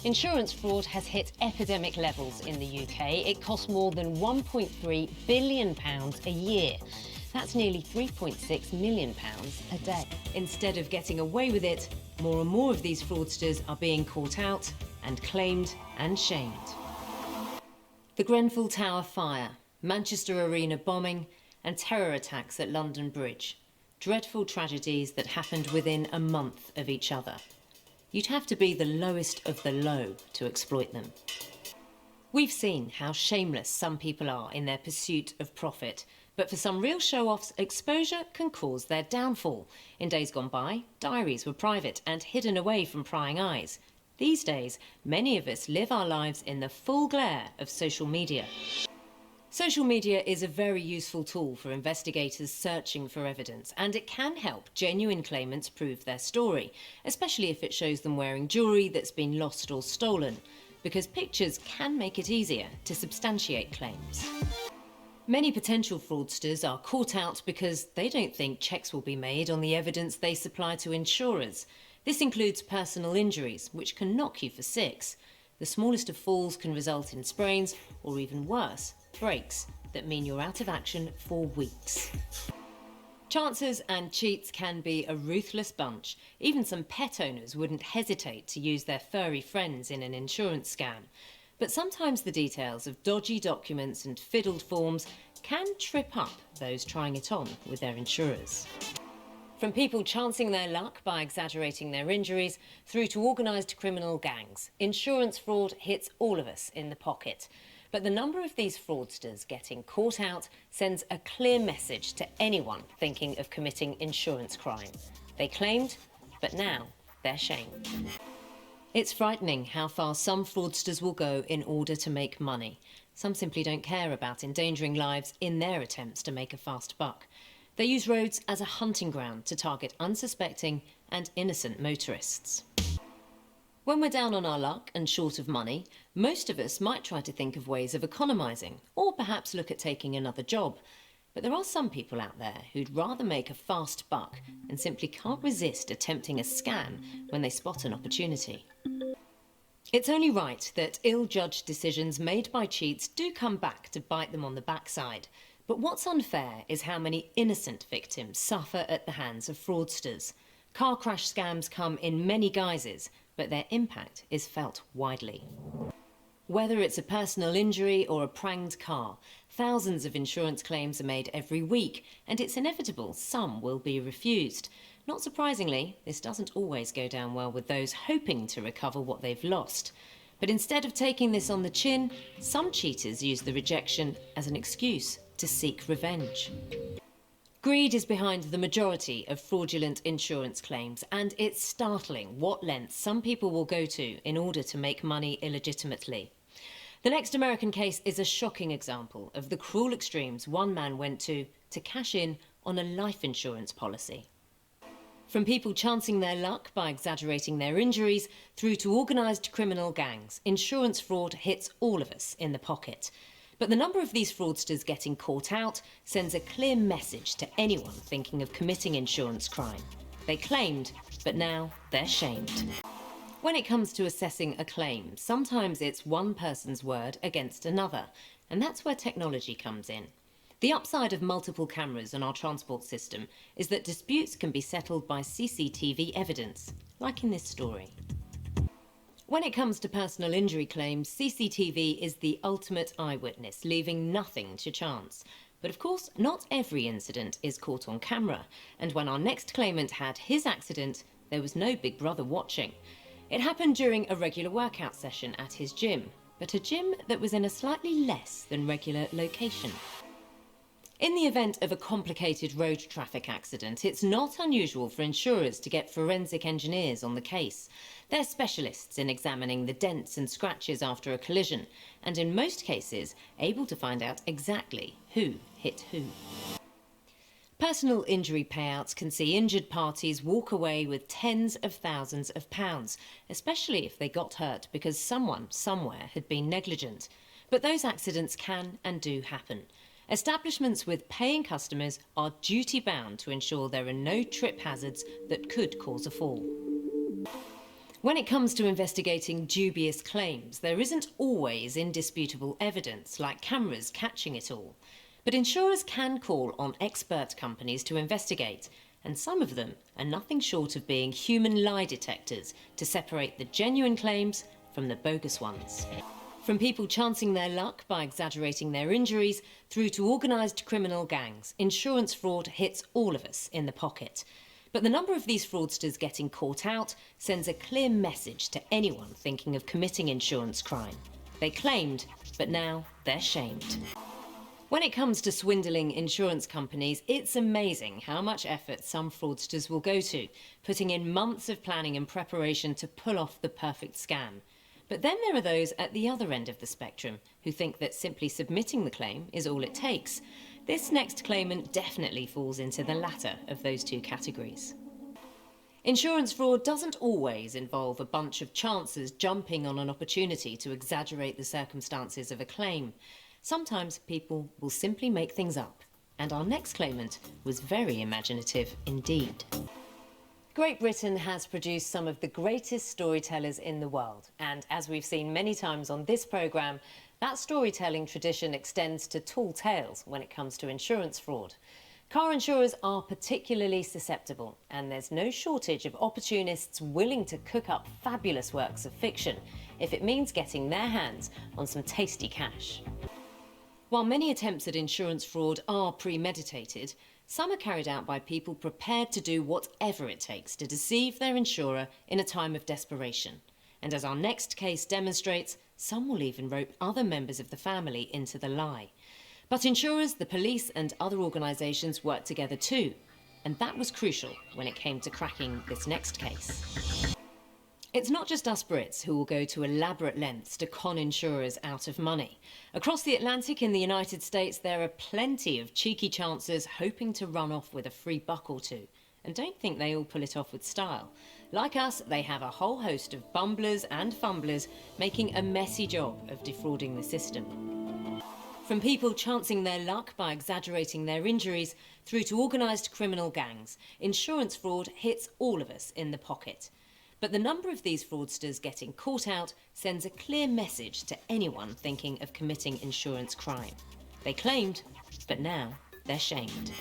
Insurance fraud has hit epidemic levels in the UK. It costs more than £1.3 billion a year. That's nearly £3.6 million a day. Instead of getting away with it, more and more of these fraudsters are being caught out and claimed and shamed. The Grenfell Tower fire, Manchester Arena bombing and terror attacks at London Bridge. Dreadful tragedies that happened within a month of each other. You'd have to be the lowest of the low to exploit them. We've seen how shameless some people are in their pursuit of profit, but for some real show-offs, exposure can cause their downfall. In days gone by, diaries were private and hidden away from prying eyes. These days, many of us live our lives in the full glare of social media. Social media is a very useful tool for investigators searching for evidence, and it can help genuine claimants prove their story, especially if it shows them wearing jewellery that's been lost or stolen, because pictures can make it easier to substantiate claims. Many potential fraudsters are caught out because they don't think checks will be made on the evidence they supply to insurers. This includes personal injuries, which can knock you for six. The smallest of falls can result in sprains, or even worse, breaks that mean you're out of action for weeks. Chancers and cheats can be a ruthless bunch. Even some pet owners wouldn't hesitate to use their furry friends in an insurance scam. But sometimes the details of dodgy documents and fiddled forms can trip up those trying it on with their insurers. From people chancing their luck by exaggerating their injuries through to organised criminal gangs, insurance fraud hits all of us in the pocket. But the number of these fraudsters getting caught out sends a clear message to anyone thinking of committing insurance crime. They claimed, but now they're shamed. It's frightening how far some fraudsters will go in order to make money. Some simply don't care about endangering lives in their attempts to make a fast buck. They use roads as a hunting ground to target unsuspecting and innocent motorists. When we're down on our luck and short of money, most of us might try to think of ways of economising, or perhaps look at taking another job. But there are some people out there who'd rather make a fast buck and simply can't resist attempting a scam when they spot an opportunity. It's only right that ill-judged decisions made by cheats do come back to bite them on the backside. But what's unfair is how many innocent victims suffer at the hands of fraudsters. Car crash scams come in many guises, but their impact is felt widely. Whether it's a personal injury or a pranged car, thousands of insurance claims are made every week, and it's inevitable some will be refused. Not surprisingly, this doesn't always go down well with those hoping to recover what they've lost. But instead of taking this on the chin, some cheaters use the rejection as an excuse to seek revenge. Greed is behind the majority of fraudulent insurance claims, and it's startling what lengths some people will go to in order to make money illegitimately. The next American case is a shocking example of the cruel extremes one man went to cash in on a life insurance policy. From people chancing their luck by exaggerating their injuries through to organised criminal gangs, insurance fraud hits all of us in the pocket. But the number of these fraudsters getting caught out sends a clear message to anyone thinking of committing insurance crime. They claimed, but now they're shamed. When it comes to assessing a claim, sometimes it's one person's word against another, and that's where technology comes in. The upside of multiple cameras on our transport system is that disputes can be settled by CCTV evidence, like in this story. When it comes to personal injury claims, CCTV is the ultimate eyewitness, leaving nothing to chance. But of course, not every incident is caught on camera, and when our next claimant had his accident, there was no Big Brother watching. It happened during a regular workout session at his gym, but a gym that was in a slightly less than regular location. In the event of a complicated road traffic accident, it's not unusual for insurers to get forensic engineers on the case. They're specialists in examining the dents and scratches after a collision, and in most cases, able to find out exactly who hit who. Personal injury payouts can see injured parties walk away with tens of thousands of pounds, especially if they got hurt because someone somewhere had been negligent. But those accidents can and do happen. Establishments with paying customers are duty-bound to ensure there are no trip hazards that could cause a fall. When it comes to investigating dubious claims, there isn't always indisputable evidence, like cameras catching it all. But insurers can call on expert companies to investigate, and some of them are nothing short of being human lie detectors to separate the genuine claims from the bogus ones. From people chancing their luck by exaggerating their injuries through to organised criminal gangs, insurance fraud hits all of us in the pocket. But the number of these fraudsters getting caught out sends a clear message to anyone thinking of committing insurance crime. They claimed, but now they're shamed. When it comes to swindling insurance companies, it's amazing how much effort some fraudsters will go to, putting in months of planning and preparation to pull off the perfect scam. But then there are those at the other end of the spectrum who think that simply submitting the claim is all it takes. This next claimant definitely falls into the latter of those two categories. Insurance fraud doesn't always involve a bunch of chancers jumping on an opportunity to exaggerate the circumstances of a claim. Sometimes people will simply make things up, and our next claimant was very imaginative indeed. Great Britain has produced some of the greatest storytellers in the world, and as we've seen many times on this programme, that storytelling tradition extends to tall tales when it comes to insurance fraud. Car insurers are particularly susceptible, and there's no shortage of opportunists willing to cook up fabulous works of fiction if it means getting their hands on some tasty cash. While many attempts at insurance fraud are premeditated, some are carried out by people prepared to do whatever it takes to deceive their insurer in a time of desperation. And as our next case demonstrates, some will even rope other members of the family into the lie. But insurers, the police and other organisations work together too, and that was crucial when it came to cracking this next case. It's not just us Brits who will go to elaborate lengths to con insurers out of money. Across the Atlantic in the United States, there are plenty of cheeky chancers hoping to run off with a free buck or two. And don't think they all pull it off with style. Like us, they have a whole host of bumblers and fumblers making a messy job of defrauding the system. From people chancing their luck by exaggerating their injuries through to organised criminal gangs, insurance fraud hits all of us in the pocket. But the number of these fraudsters getting caught out sends a clear message to anyone thinking of committing insurance crime. They claimed, but now they're shamed.